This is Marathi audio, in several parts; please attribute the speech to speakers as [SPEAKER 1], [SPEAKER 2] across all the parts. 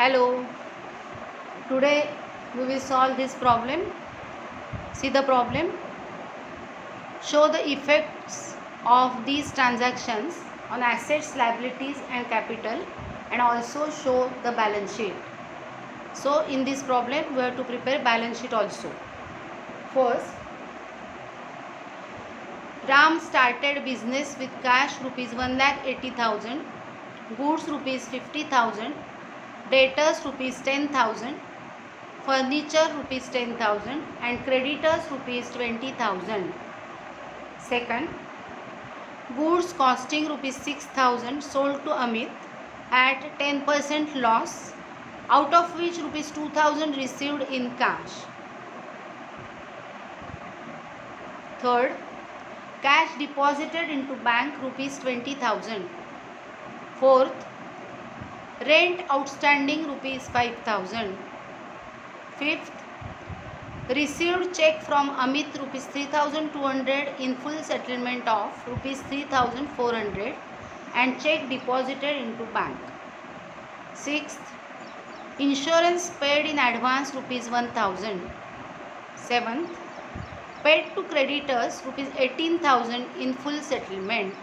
[SPEAKER 1] Hello, today we will solve this problem. See the problem. Show the effects of these transactions on assets, liabilities and capital, and also show the balance sheet. So in this problem we have to prepare balance sheet also. First, Ram started business with cash rupees 1,80,000, goods rupees 50,000, debtors rupees 10,000, furniture rupees 10,000 and creditors rupees 20,000. Second, goods costing rupees 6,000 sold to Amit at 10% loss, out of which rupees 2,000 received in cash. Third, cash deposited into bank rupees 20,000. Fourth, rent outstanding rupees 5,000. Fifth, received check from Amit rupees 3,200 in full settlement of rupees 3,400 and check deposited into bank. Sixth, insurance paid in advance rupees 1,000. Seventh, paid to creditors rupees 18,000 in full settlement.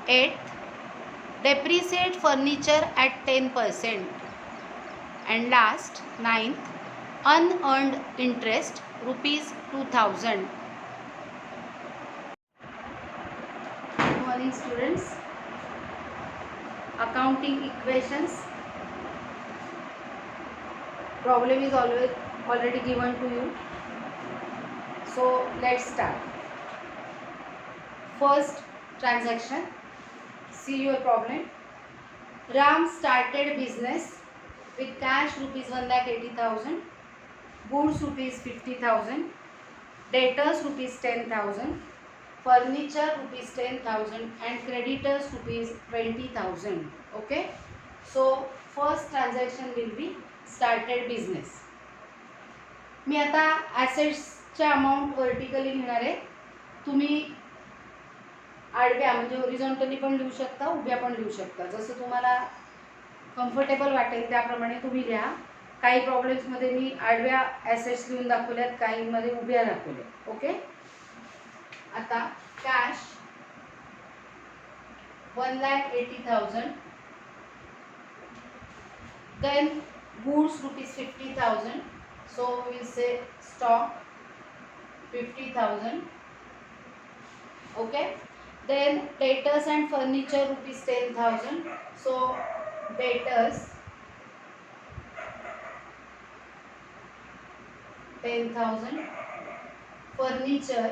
[SPEAKER 1] Eighth, depreciate furniture at 10%. And last, ninth, unearned interest rupees 2,000. Good morning students. Accounting equations. Problem is already given to you. So let's start. First transaction. See your problem. Ram started business with cash rupees 1,80,000, goods rupees 50,000, debtors rupees 10,000, furniture rupees 10,000 and creditors rupees 20,000. Okay. So first transaction will be started business. मी आता ॲसेट्सचे अमाऊंट वर्टिकली लिहिणार आहे. तुम्ही आडव्या म्हणजे हॉरिझॉन्टली पण लिहू शकता, उभ्या पण लिहू शकता, जसं तुम्हाला कम्फर्टेबल वाटेल त्याप्रमाणे तुम्ही लिहा. काही प्रॉब्लेम्समध्ये मी आडव्या ॲसेट्स लिहून दाखवल्यात, काहीमध्ये उभ्या दाखवल्या. ओके. आता cash 1,80,000, then goods rupees 50,000, so we will say stock 50,000. Okay. Then debtors and furniture rupees 10,000, so debtors 10,000, furniture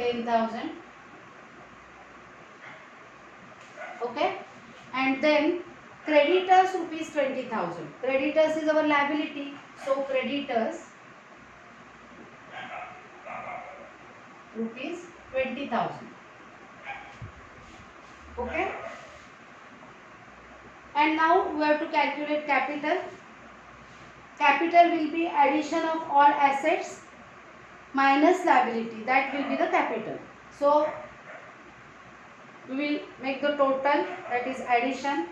[SPEAKER 1] 10,000. Okay. And then creditors rupees 20,000. Creditors is our liability, so creditors rupees 20,000. Okay. And now we have to calculate capital. Capital will be addition of all assets minus liability, that will be the capital. So we will make the total, that is addition.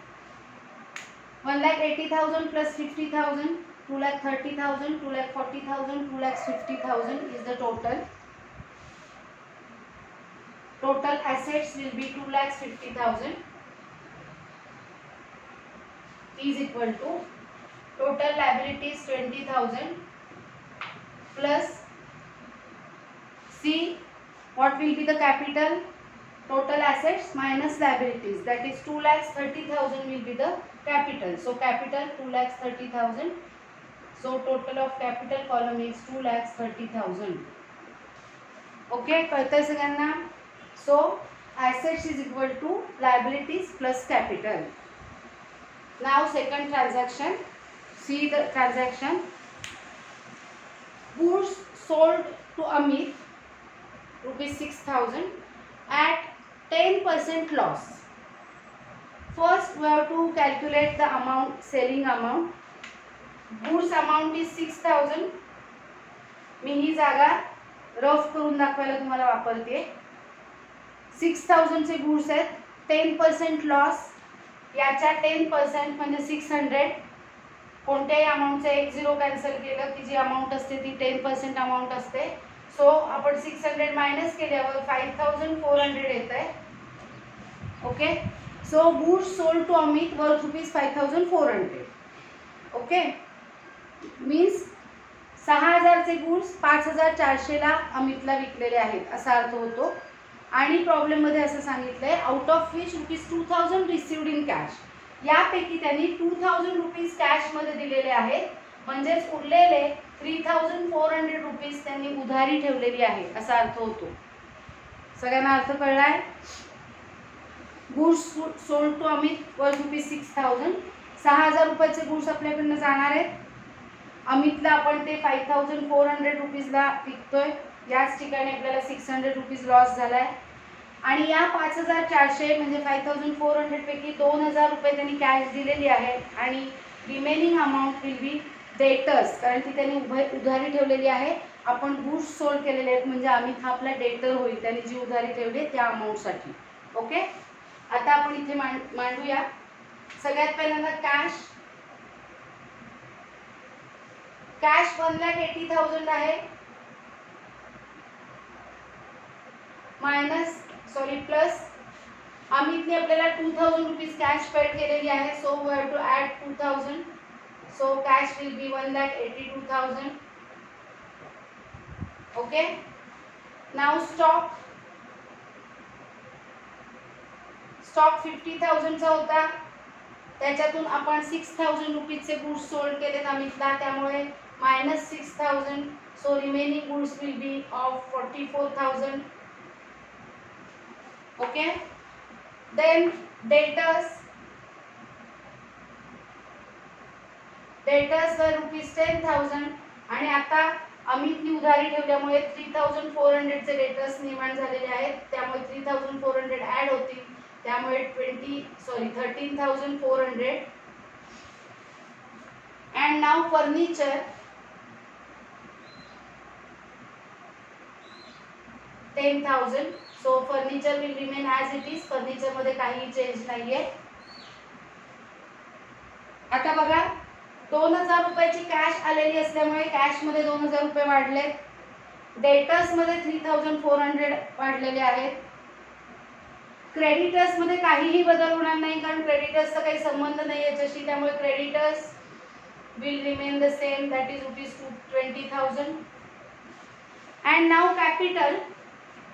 [SPEAKER 1] 1,80,000 plus 50,000, 2,30,000, 2,40,000, 2,50,000 is the total. Total assets will be 2,50,000 is equal to total liabilities 20,000 plus, see what will be the capital, total assets minus liabilities, that is 2,30,000 will be the capital. So capital 2,30,000. So total of capital column is 2,30,000. Okay, कळतंय सगळ्यांना? So assets is equal to liabilities plus capital. Now second transaction. See the transaction. Goods sold to Amit rupees 6,000 at 10% loss. First we have to calculate the amount, selling amount. Goods amount is 6,000. मी ही जागा रफ करून दाखवायला तुम्हाला वापरते. 6,000 चे गुड्स आहेत, 10% लॉस याच्या 10% म्हणजे 600. कोणत्याही अमाऊंटचं 10 कॅन्सल केलं की जी अमाऊंट असते ती 10% अमाऊंट असते. सो आपण 600 मायनस केल्यावर 5400 येत आहे. Okay. So goods sold to Amit worth ₹5400. Okay. Means 6000चे गुड्स 5400ला अमितला विकलेले आहेत असा अर्थ होतो. आणि प्रॉब्लेममध्ये असं सांगितलंय out of which ₹2000 received in cash. यापैकी त्यांनी ₹2000 कॅशमध्ये दिलेले आहेत, म्हणजेच उरलेले ₹3400 त्यांनी उधारी ठेवलेली आहे असा अर्थ होतो. सगळ्यांना अर्थ कळलाय? Goods sold to Amit worth ₹6000. 6000 रुपयाचे गुड्स आपल्याकडनं जाणार आहेत. अमितला आपण ते ₹5400ला विकतोय. याच ठिकाणी आपल्याला ₹600 लॉस झालाय. आणि या 5400 म्हणजे 5400 पैकी ₹2000 त्यांनी कॅश दिलेली आहे आणि remaining amount will be debtors, कारण ती त्यांनी उधारी ठेवलेली आहे. आपण गुड्स सोल्ड केलेले आहेत म्हणजे अमित हा आपला डेटर होईल त्यांनी जी उधारी ठेवली त्या अमाऊंटसाठी. ओके. आता आपण इथे मांडूया. सगळ्यात पहिल्यांदा कॅश 1,80,000 आहे प्लस अमितने आपल्याला ₹2000 कॅश पेड केलेली आहे. So we have to add 2000. So cash will be 1,82,000. Okay. Now stock 50,000चा होता. त्याच्यातून आपण ₹6,000चे गुड्स सोल्ड केलेत अमितला, त्यामुळे -6,000. So remaining goods will be of 44,000. Okay. Then debtors were ₹10,000 आणि आता अमितनी उधारी ठेवल्यामुळे 3,400चे डेटर्स निर्माण झालेले आहेत, त्यामुळे 3,400 ॲड होतील, त्यामुळे 13,400. And now furniture 10,000. So furniture will remain as it is. फर्निचरमध्ये काही चेंज नाहीये. आता बघा 2,000 रुपयाची कॅश आलेली असल्यामुळे कॅशमध्ये 2,000 रुपये वाढले. डेटर्समध्ये 3,400 वाढलेले आहेत. क्रेडिटर्समध्ये काहीही बदल होणार नाही, कारण क्रेडिटर्सचा काही संबंध नाही याच्याशी, त्यामुळे creditors will remain the same, that is ₹20,000. And now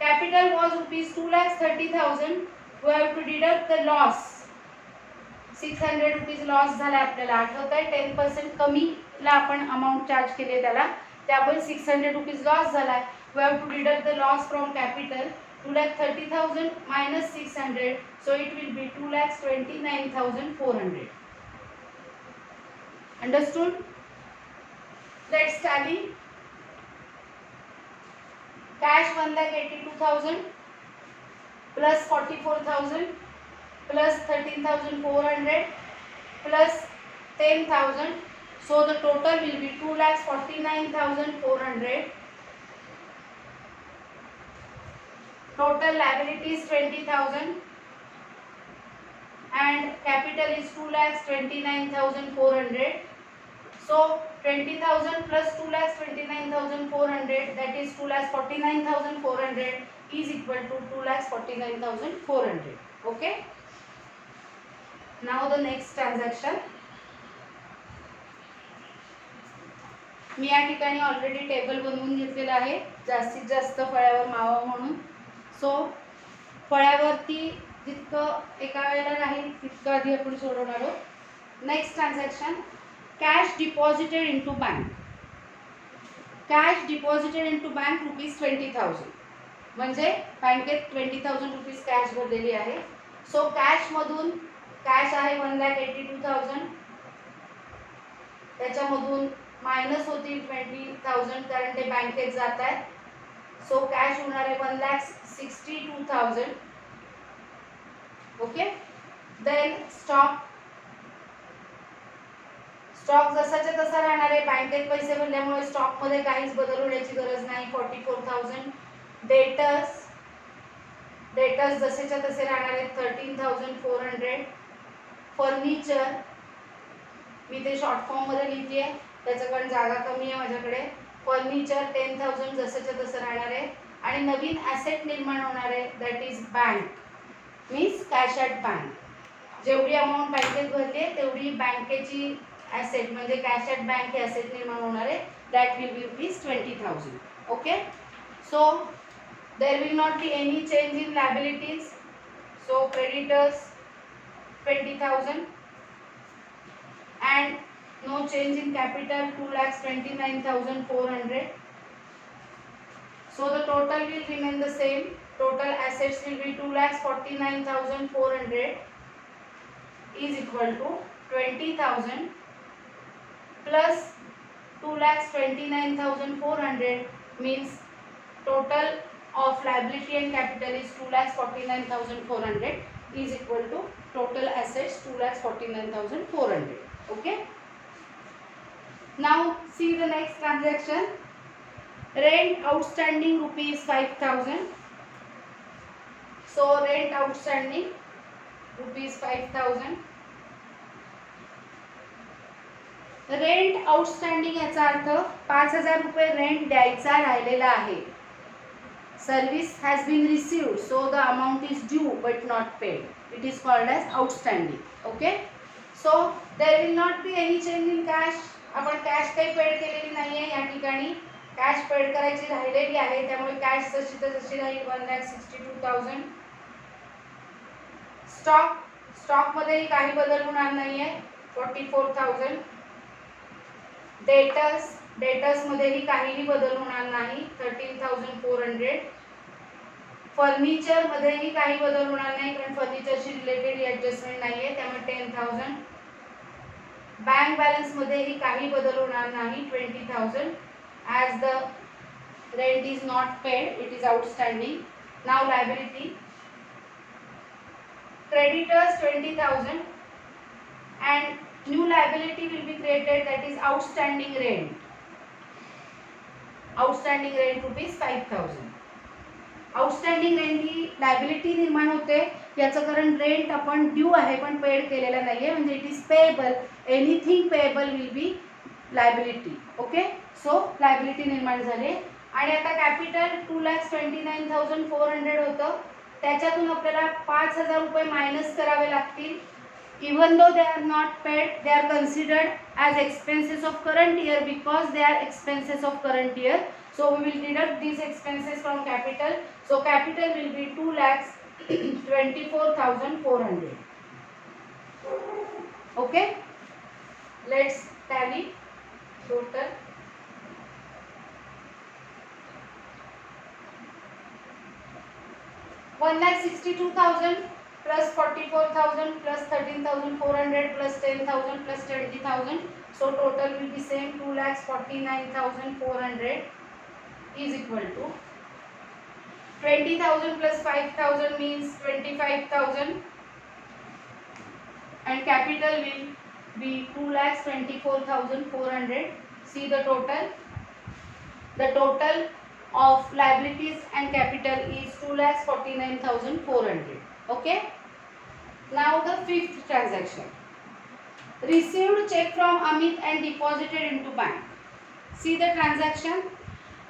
[SPEAKER 1] capital was ₹2,30,000. We have to deduct the loss. ₹600 loss झाला आपल्याला, आठवत आहे. 10% कमीला आपण अमाऊंट चार्ज केली त्याला, त्यामुळे ₹600 लॉस झाला आहे. We have to deduct the loss from capital. 2,30,000 minus 600, so it will be 2,29,400. Understood? Let's tally. Cash 1,82,000 plus 44,000 plus 13,400 plus 10,000. So the total will be 2,49,400. Total liabilities 20,000 and capital is 2,29,400. So 20,000 plus 2,29,400, that is 2,49,400 is equal to 2,49,400. Okay. Now the next transaction. मी या ठिकाणी ऑलरेडी टेबल बनवून घेतलेला आहे जास्तीत जास्त फळ्यावर मावा म्हणून. सो फळ्यावरती जितकं एका वेळेला राहील तितकं आधी आपण सोडवणार आहोत. Next transaction, cash deposited into bank. Cash deposited into bank ₹20,000, म्हणजे बँकेत ₹20,000 कॅश भरलेली आहे. सो कॅशमधून कॅश आहे 1,82,000, त्याच्यामधून मायनस होतील 20,000 कारण ते बँकेत जात आहेत. सो कॅश होणार आहे 1,62,000. ओके. देन स्टॉक जसाच्या तसा राहणार आहे, बँकेत पैसे भरल्यामुळे स्टॉकमध्ये काहीच बदल होण्याची गरज नाही, 44,000. डेटर्स जसेच्या तसे राहणार आहेत 13,400. फर्निचर, मी ते शॉर्ट फॉर्म मध्ये लिहिते आहे त्याचं कारण जागा कमी आहे माझ्याकडे. फर्निचर 10,000 जसंच्या तसं राहणार आहे. आणि नवीन ॲसेट निर्माण होणार आहे that is bank, means cash at bank. जेवढी अमाऊंट बँकेत भरली आहे तेवढी बँकेची ॲसेट म्हणजे कॅश ॲट बँक हे ॲसेट निर्माण होणार आहे. That will be rupees 20,000. Okay, so there will not be any change in liabilities. So creditors 20,000 and no change in capital 2,29,400. So the total will remain the same. Total assets will be 2,49,400 is equal to 20,000 plus 2,29,400 means total of liability and capital is 2,49,400 is equal to total assets 2,49,400. Okay, now see the next transaction. Rent outstanding rupees 5,000. So rent outstanding rupees 5,000. Rent outstanding याचा अर्थ 5,000 रुपये रेंट द्यायचा राहिलेला आहे. Service has been received so the amount is due but not paid. It is called as outstanding. Okay, so there will not be any change in cash. आपण कॅश काही पेड केलेली नाही आहे या ठिकाणी. कॅश पेड करायची राहिलेली आहे त्यामुळे कॅश जशी तर जशी राहील 1,62,000. स्टॉकमध्येही काही बदल होणार नाही आहे 44,000. डेटर्स मध्येही काहीही बदल होणार नाही 13,400. फर्निचर मध्येही काही बदल होणार नाही कारण फर्निचरशी रिलेटेड ॲडजस्टमेंट नाही आहे त्यामुळे 10,000. बँक बॅलन्स मध्येही काही बदल होणार नाही 20,000 as the rent is not paid, it is outstanding. Now liability. Creditors 20,000 and new liability will be created that is outstanding rent. Outstanding rent rupees 5,000. Outstanding rent ही लायबिलिटी निर्माण होते याचं कारण रेंट आपण ड्यू आहे पण पेड केलेला नाही आहे म्हणजे it is payable. Anything payable will B liability. Okay, so liability निर्माण झाली. आणि आता कॅपिटल 2,29,400 होतं त्याच्यातून आपल्याला 5,000 रुपये मायनस करावे लागतील. Even though they are not paid, they are considered as expenses of current year because they are expenses of current year. So we will deduct these expenses from capital. So capital will be 2,24,400. Okay, let's tally total. $1,62,000 plus 44,000 plus 13,400 plus 10,000 plus 20,000. So total will be same 2,49,400 is equal to 20,000 plus 5,000 means 25,000 and capital will be 2,24,400. See the total. The total of liabilities and capital is 2,49,400. Okay, now the fifth transaction. Received check from Amit and deposited into bank. See the transaction.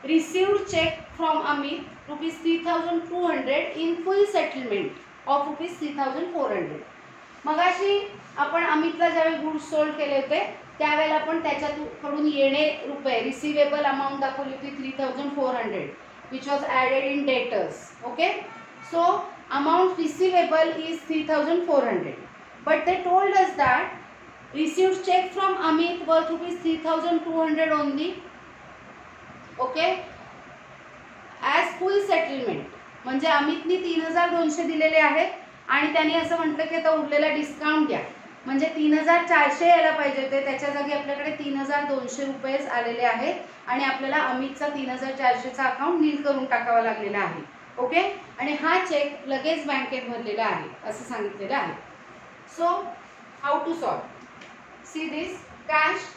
[SPEAKER 1] Received check from Amit rupees 3,200 in full settlement of rupees 3,400. मगाशी आपण अमितला ज्यावेळी गुड्स सोल्ड केले होते त्यावेळेला आपण त्याच्याकडून येणे रुपये रिसिवेबल अमाऊंट दाखवली होती 3,400 which was added in debtors. Okay, so amount receivable is 3,400 but they told us that received check from Amit worth rupees 3,200 only. Okay, as full settlement म्हणजे अमितनी 3,200 दिलेले आहेत आणि त्यांनी असं म्हटलं की आता उरलेला डिस्काउंट द्या म्हणजे 3,400 यायला पाहिजे होते त्याच्या जागी आपल्याकडे 3,200 रुपयेच आलेले आहेत आणि आपल्याला अमितचा 3,400चा अकाउंट नील करून टाकावा लागलेला आहे. ओके, आणि हा चेक लगेच बँकेत भरलेला आहे असं सांगितलेलं आहे. So how to solve. See this cash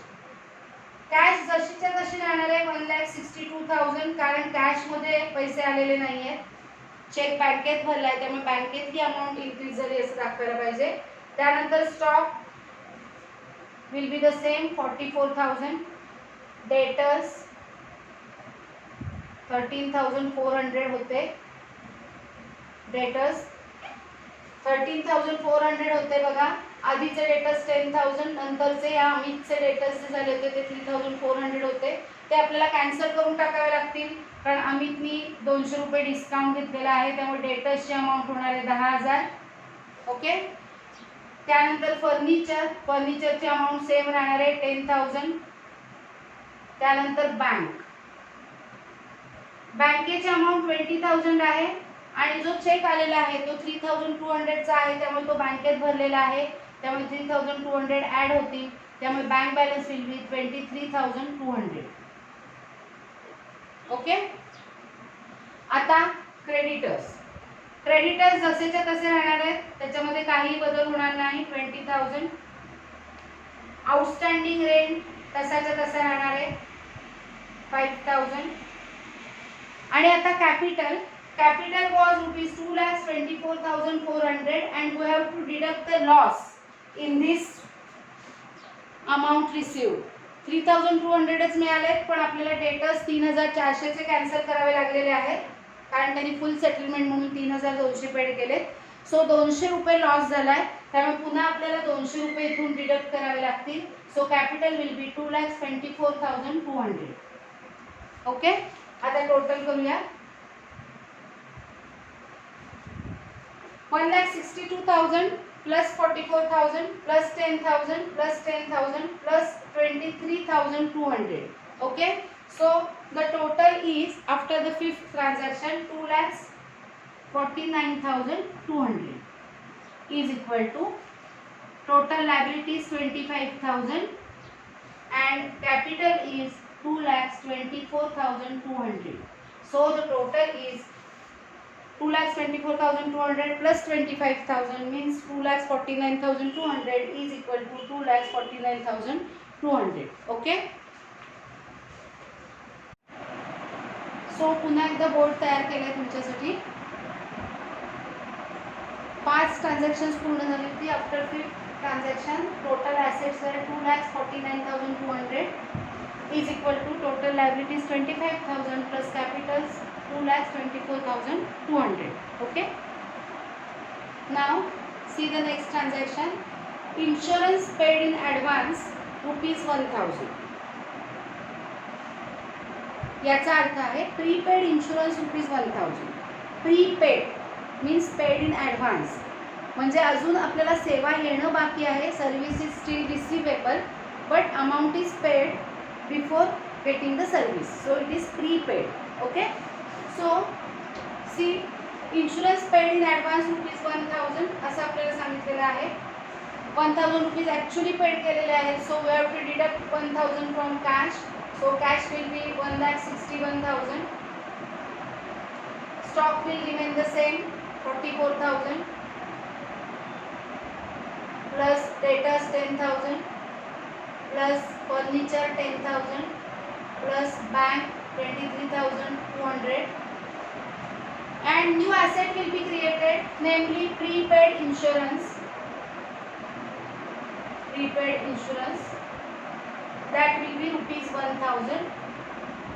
[SPEAKER 1] जशीच्या तशी राहणार आहे 1,62,000 कारण कॅशमध्ये पैसे आलेले नाही आहेत. चेक बँकेत भरला आहे त्यामुळे बँकेतली अमाऊंट इन्क्रीज झाली असं दाखवायला पाहिजे. त्यानंतर stock will be the same 44,000. Debtors 13,400 होते. डेटर्स 13,400 होते बघा. आधीचे डेटर्स 10,000, नंतरचे या अमितचे डेटर्स जे झाले होते ते 3,400 होते. ते आपल्याला कॅन्सल करून टाकावे लागतील, कारण अमितनी 200 रुपये डिस्काउंट घेतलेला आहे, त्यामुळे डेटर्सची अमाऊंट होणार आहे 10,000. ओके. त्यानंतर फर्निचरची अमाऊंट सेम राहणार आहे 10,000. त्यानंतर बँकेची अमाऊंट 20,000 आहे आणि जो चेक आलेला आहे तो 3,200 चा आहे, त्यामुळे तो बँकेत भरलेला आहे, त्यामुळे 3,200 ऍड होतील, त्यामुळे bank balance will be 23,200. Okay. आता क्रेडिटर्स जसेच्या तसे राहणार आहेत, त्याच्यामध्ये काही बदल होणार नाही. 20,000. आउटस्टँडिंग रेंट तसाच्या तसा राहणार आहे 5,000. आणि आता capital was rupees 2,24,400 and we have to deduct the loss in this amount received. 3,200च मिळालेत, पण आपल्याला डेटर्स 3,400 चे कॅन्सल करावे लागलेले आहेत, कारण त्यांनी फुल सेटलमेंट म्हणून 3,200 पेड केलेत. सो 200 रुपये लॉस झालाय, त्यामुळे पुन्हा आपल्याला 200 रुपये इथून डिडक्ट करावे लागतील. So capital will be 2,24,200. Okay. आता टोटल करूया. 1,62,000 plus 44,000 plus 10,000 plus 10,000 plus 23,200. Okay. So the total is after the fifth transaction 2,49,200 is equal to total liabilities 25,000 and capital is 2,24,200. So the total is 2,24,200 plus 25,000 means 2,49,200 is equal to 2,49,200. Okay. So पुन्हा एकदा बोर्ड तयार केले तुमच्यासाठी. 5 ट्रान्झॅक्शन्स पूर्ण झाली होती. After 5th transaction total assets वर 2,49,200 is equal to total liabilities 25,000 plus capitals 2,24,200. Okay. Now see the next transaction. Insurance paid in advance rupees 1,000. याचा अर्थ आहे prepaid insurance rupees 1,000. Prepaid means paid in advance, म्हणजे अजून आपल्याला सेवा येणं बाकी आहे. Service is still receivable but amount is paid before getting the service, so it is prepaid. Okay. So see insurance paid in advance rupees 1,000 असं आपल्याला सांगितलेलं आहे. 1,000 रुपीज ॲक्च्युली पेड केलेले आहेत. So we have to deduct 1,000 from cash. So cash will be 1,61,000. Stock will remain the same 44,000 plus debtors 10,000 plus furniture 10,000 plus bank 23,200 and new asset will be created, namely prepaid insurance. That will be rupees 1,000.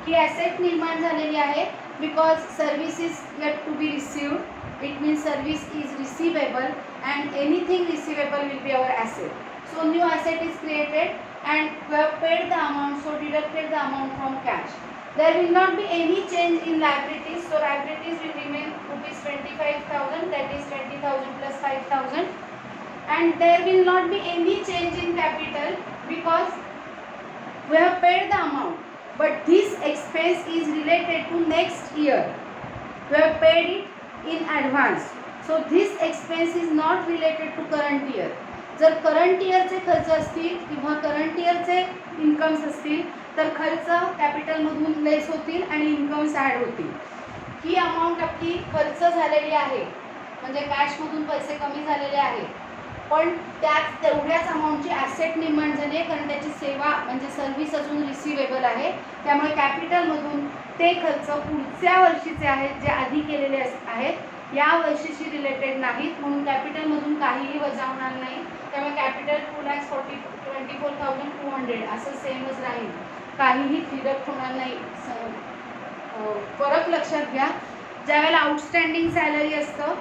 [SPEAKER 1] ही ॲसेट निर्माण झालेली आहे because service is yet to be received. It means service is receivable and anything receivable will be our asset. So new asset is created and we have paid the amount, so deducted the amount from cash. There will not be any change in liabilities, so liabilities will remain rupees 25,000, that is 20,000 plus 5,000, and there will not be any change in capital because we have paid the amount, but this expense is related to next year. We have paid it in advance, so this expense is not related to current year. जर करंट इयरचे खर्च असतील किंवा करंट इयरचे इन्कम्स असतील तर खर्च कॅपिटलमधून लेस होतील आणि इन्कम्स ॲड होतील. ही अमाऊंट आपली खर्च झालेली आहे, म्हणजे कॅशमधून पैसे कमी झालेले आहेत, पण त्यात तेवढ्याच अमाऊंटची ॲसेट निर्माण झाली आहे, कारण त्याची सेवा म्हणजे सर्व्हिस अजून रिसिवेबल आहे. त्यामुळे कॅपिटलमधून ते खर्च पुढच्या वर्षीचे आहेत जे आधी केलेले आहेत या वर्षीशी रिलेटेड नाहीत, म्हणून कॅपिटलमधून काहीही वजा होणार नाही. त्यामुळे कॅपिटल 2,24,200 असं सेमच राहील, काहीही डिडक्ट होणार नाही. फरक लक्षात घ्या. ज्यावेळेला आउटस्टँडिंग सॅलरी असतं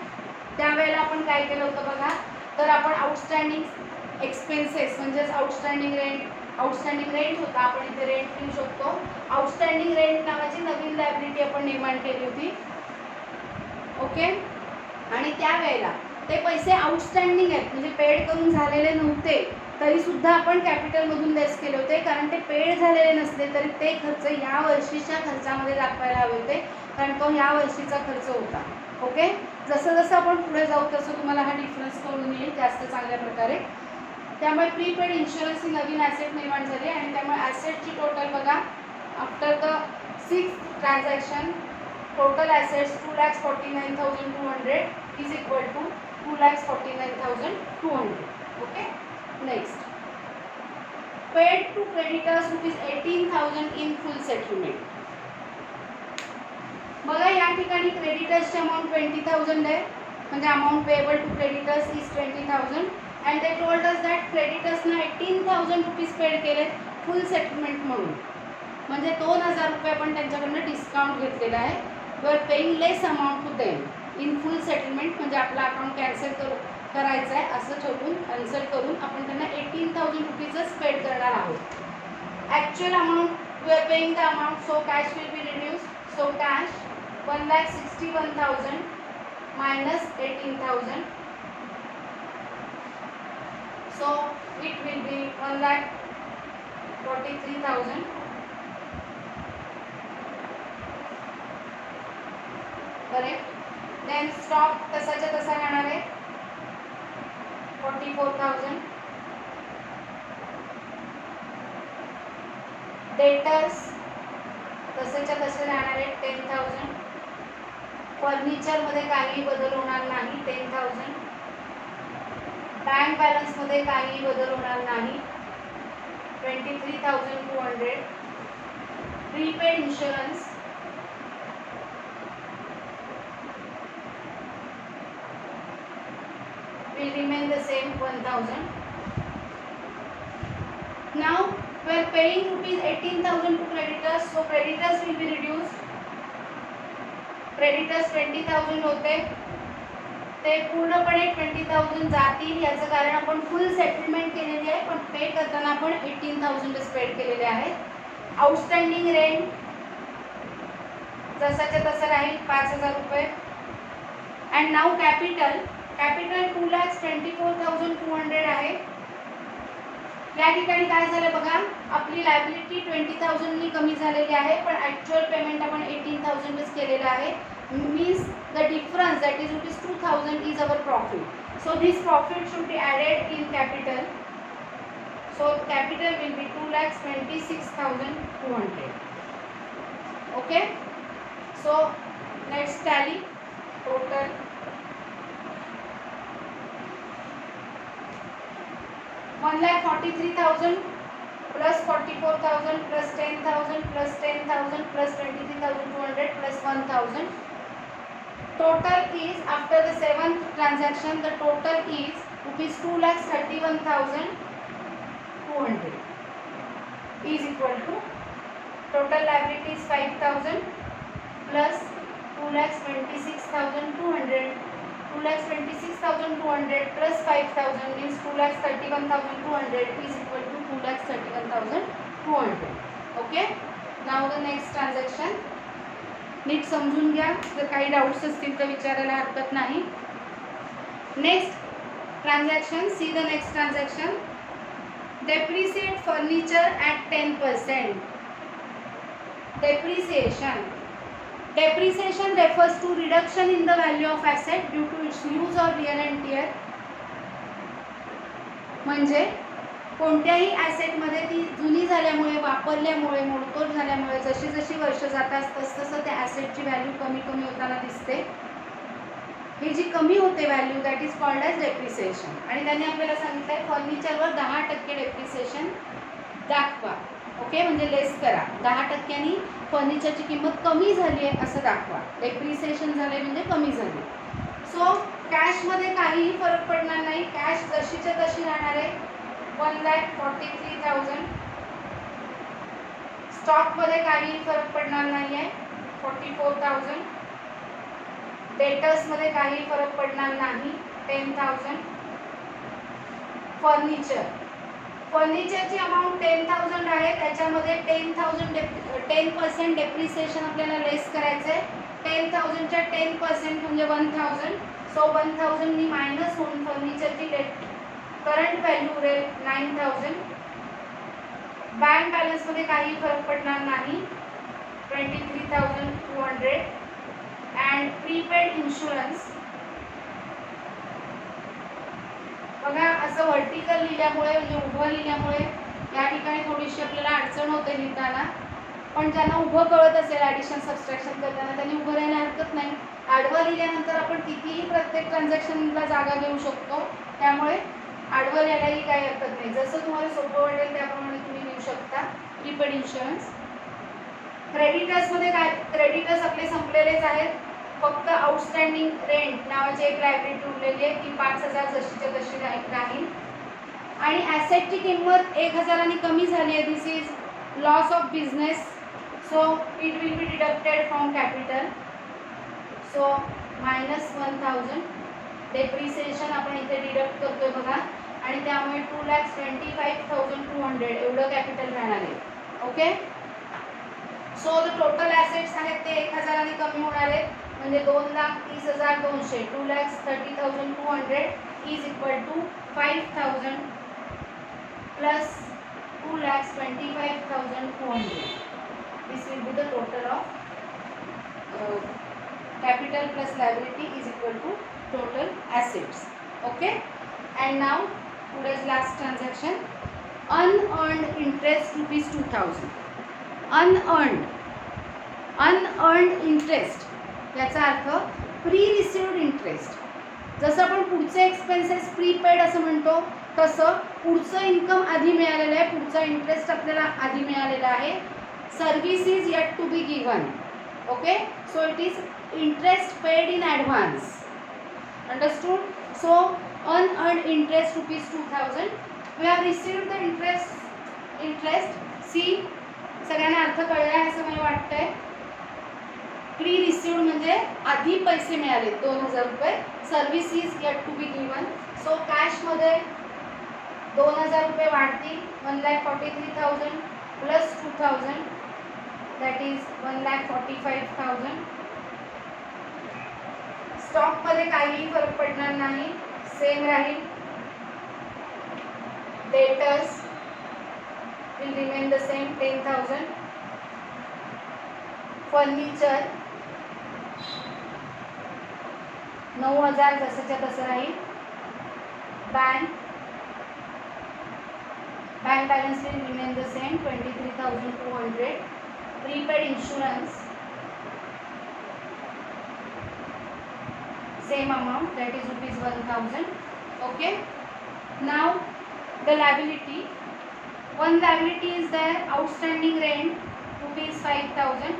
[SPEAKER 1] त्यावेळेला आपण काय केलं होतं बघा, तर आपण आउटस्टँडिंग एक्सपेन्सेस म्हणजेच आउटस्टँडिंग रेंट होता, आपण इथे रेंट लिहू शकतो. आउटस्टँडिंग रेंट नावाची नवीन लायबिलिटी आपण निर्माण केली होती. ओके, आणि त्यावेळेला ते पैसे आउटस्टँडिंग आहेत म्हणजे पेड करून झालेले नव्हते तरी सुद्धा आपण कॅपिटलमधून लेस केले होते, कारण ते पेड झालेले नसले तरी ते खर्च या वर्षीच्या खर्चामध्ये दाखवायला हवे होते, कारण तो या वर्षीचा खर्च होता. ओके, जसं जसं आपण पुढे जाऊ तसं तुम्हाला हा डिफरन्स कळून येईल जास्त चांगल्या प्रकारे. त्यामुळे प्रीपेड इन्शुरन्स ही नवीन ॲसेट निर्माण झाली आणि त्यामुळे ॲसेटची टोटल बघा, after the 6th transaction total assets 2,49,200 is equal to 2,49,200. Okay, next paid to creditors rupees 18,000 in full settlement. बघा या ठिकाणी क्रेडिटर्सची अमाउंट 20,000 आहे, म्हणजे amount payable to creditors is 20,000 and they told us that क्रेडिटर्सना 18,000 रुपीज पेड केले फुल सेटलमेंट म्हणून, म्हणजे 2,000 रुपये आपण त्यांच्याकडनं डिस्काउंट घेतलेला आहे. You are paying less amount to them in full settlement, म्हणजे आपला अकाउंट कॅन्सल करायचं आहे असं ठरवून कॅन्सल करून आपण त्यांना 18,000 रुपीजच पेड करणार आहोत. Actual amount you are paying the amount, so cash will be reduce. So cash 1,61,000 minus 18,000, so it will be 1,43,000. Correct. Then stock तसाच्या तसा राहणार आहे 44,000. डेटर्स तसेच्या तसे राहणार आहे 10,000. फर्निचरमध्ये काही बदल होणार नाही 10,000. बँक बॅलन्समध्ये काही बदल होणार नाही 23,200. Prepaid insurance will remain the same 1,000. Now we are paying rupees 18,000 to creditors, so creditors will be reduced. Creditors 20,000 होते, ते पूर्णपणे 20,000 जातील. याचं कारण आपण फुल सेटलमेंट केलेली आहे, पण पे करताना आपण 18,000 पेड केलेले आहेत. आउटस्टँडिंग रेंट जसाच्या तसं राहील 5,000 रुपये. अँड नाउ कॅपिटल 2,24,200 आहे. या ठिकाणी काय झालं बघा, आपली लायबिलिटी 20,000 नी कमी झालेली आहे, पण ॲक्च्युअल पेमेंट आपण 18,000च केलेलं आहे. Means the difference that is rupees 2,000 is our profit. So this profit should be added in capital. So capital will be 2,26,200. Okay, so let's tally total. 1,43,000 plus 44,000 plus 10,000 plus 10,000 plus 23,200 plus 1,000. Total is, after the 7th transaction, the total is rupees 2,31,200 is equal to total liability is 5,000 plus 2,26,200. 2,26,200 plus 5,000 means 2,31,200 is equal to 2,31,200. Okay, now the next transaction. नीट समजून घ्या, जर काही डाउट्स असतील तर विचारायला हरकत नाही. Next transaction, see the next transaction. Depreciate furniture at 10%. Depreciation refers to reduction in the value of asset due to its use or wear and tear. म्हणजे कोणत्याही ॲसेटमध्ये ती जुनी झाल्यामुळे, वापरल्यामुळे, मोडतोड झाल्यामुळे जशी जशी वर्ष जातात तसं त्या ॲसेटची व्हॅल्यू कमी कमी होताना दिसते. ही जी कमी होते value that is called as depreciation. आणि त्यांनी आपल्याला सांगितलं आहे फर्निचरवर 10% डेप्रिसिएशन दाखवा. ओके, म्हणजे लेस करा. 10%नी फर्निचरची किंमत कमी झाली आहे असं दाखवा. डेप्रिसिएशन झाले म्हणजे कमी झाली. सो कॅशमध्ये काहीही फरक पडणार नाही, कॅश जशीच्या तशी राहणार आहे 1,43,000. स्टॉकमध्ये काहीही फरक पडणार नाही आहे 44,000. डेटर्समध्ये काहीही फरक पडणार नाही 10,000. फर्निचरची अमाऊंट 10,000 आहे, त्याच्यामध्ये 10% डेप्रिसिएशन आपल्याला लेस करायचं आहे. 10,000च्या 10% म्हणजे 1,000. सो 1,000 नी मायनस होऊन फर्निचरची करंट व्हॅल्यू उरेल 9,000. बँक बॅलन्समध्ये काही फरक पडणार नाही 23,200. अँड प्रीपेड इन्शुरन्स बघा, असं व्हर्टिकल लिहिल्यामुळे म्हणजे उभं लिहिल्यामुळे या ठिकाणी थोडीशी आपल्याला अडचण होते लिहिताना, पण ज्यांना उभं कळत असेल ॲडिशन सबस्ट्रॅक्शन करताना त्यांनी उभं राहायला हरकत नाही. आडवं लिहिल्यानंतर आपण कितीही प्रत्येक ट्रान्झॅक्शनला जागा घेऊ शकतो, त्यामुळे आडवं लिहायलाही काही हरकत नाही. जसं तुम्हाला सोपं वाटेल त्याप्रमाणे तुम्ही लिहू शकता. Prepaid insurance. क्रेडिटर्समध्ये काय, क्रेडिटर्स आपले संपलेलेच आहेत, फक्त आउटस्टँडिंग रेंट नावाची एक लायबिलिटी उरलेली आहे, ती 5,000 जशीच्या तशी राहील. आणि ॲसेटची किंमत 1,000 कमी झाली आहे. This is loss of business, so it will be deducted from capital. So -1,000. Depreciation आपण इथे डिडक्ट करतोय बघा, आणि त्यामुळे 2,25,200 एवढं कॅपिटल राहणार आहे. Okay, so the total assets आहेत ते 1,000 कमी होणार आहेत, म्हणजे 2,30,200. 2,30,200 is equal to 5,000 plus 2,25,200. This will be the total of capital plus liability is equal to total assets. Okay, and now today's last transaction, unearned interest rupees 2,000. unearned interest याचा अर्थ प्री रिसिव्ड इंटरेस्ट. जसं आपण पुढचे एक्सपेन्सेस प्रीपेड असं म्हणतो, तसं पुढचं इन्कम आधी मिळालेलं आहे, पुढचा इंटरेस्ट आपल्याला आधी मिळालेला आहे. Service is yet to be given. Okay, so it is interest paid in advance. Understood? So unearned interest rupees 2,000. We have received the interest. See, सगळ्यांना अर्थ कळला आहे असं मला वाटतंय. प्री रिसिव्ड म्हणजे आधी पैसे मिळाले 2,000 रुपये. Service is yet to be given. So कॅशमध्ये 2,000 रुपये वाढतील. 1,43,000 प्लस 2,000 दॅट इज 1,45,000. स्टॉकमध्ये काहीही फरक पडणार नाही, सेम राहील. Debtors will remain the same 10,000. Furniture 9,000 जसंच्या तसं राहील. Bank balance will remain the same 23,200. Prepaid insurance same amount, that is rupees 1,000. Okay, now the liability. One liability is there, outstanding rent rupees 5,000.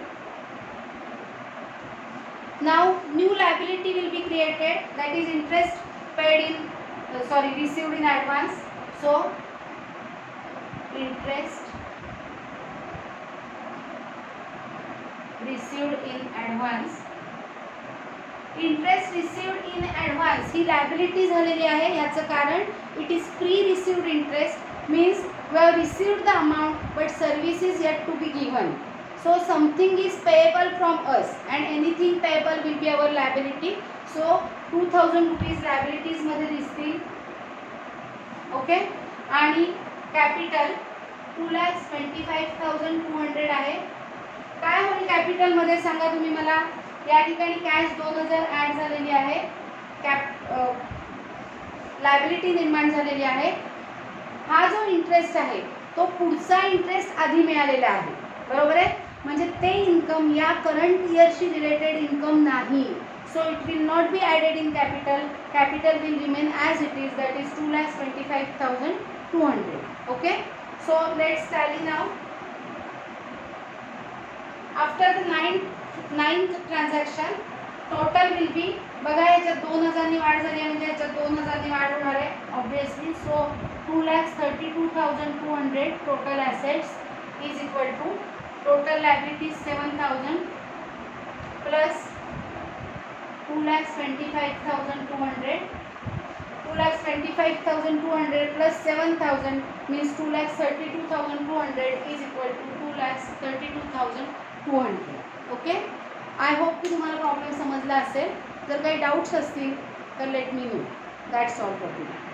[SPEAKER 1] Now new liability will be created, that is interest paid in received in advance. So interest received in advance. Interest received in advance ही लायबिलिटी झालेली आहे. याचं कारण it is pre received interest, means we have received the amount but service is yet to be given. So something is payable from us and anything payable will be our liability. So 2,000 rupees लायबिलिटीजमध्ये दिसतील. ओके, आणि कॅपिटल 2,25,200 आहे. काय होईल कॅपिटलमध्ये सांगा तुम्ही मला. या ठिकाणी कॅश 2,000 ॲड झालेली आहे, लायबिलिटी निर्माण झालेली आहे. हा जो इंटरेस्ट आहे तो पुढचा इंटरेस्ट आधी मिळालेला आहे, बरोबर आहे. म्हणजे ते इन्कम या करंट इयरशी रिलेटेड इन्कम नाही. So it will not be added in capital. Capital will remain as it is, that is 2,25,200. Okay, so let's tally now. After the ninth transaction, total will be बघा याच्यात 2000 नी वाढ झाली आहे म्हणजे याच्यात 2000 नी वाढ होणार आहे obviously. So 2,32,200 total assets is equal to total liabilities 7,000 plus 2,25,200. 2,25,200 plus 7,000 means 2,32,200 is equal to 2,32,200. Okay. I hope की तुम्हाला प्रॉब्लेम समजला असेल. जर काही डाऊट्स असतील तर let me know. That's all for today.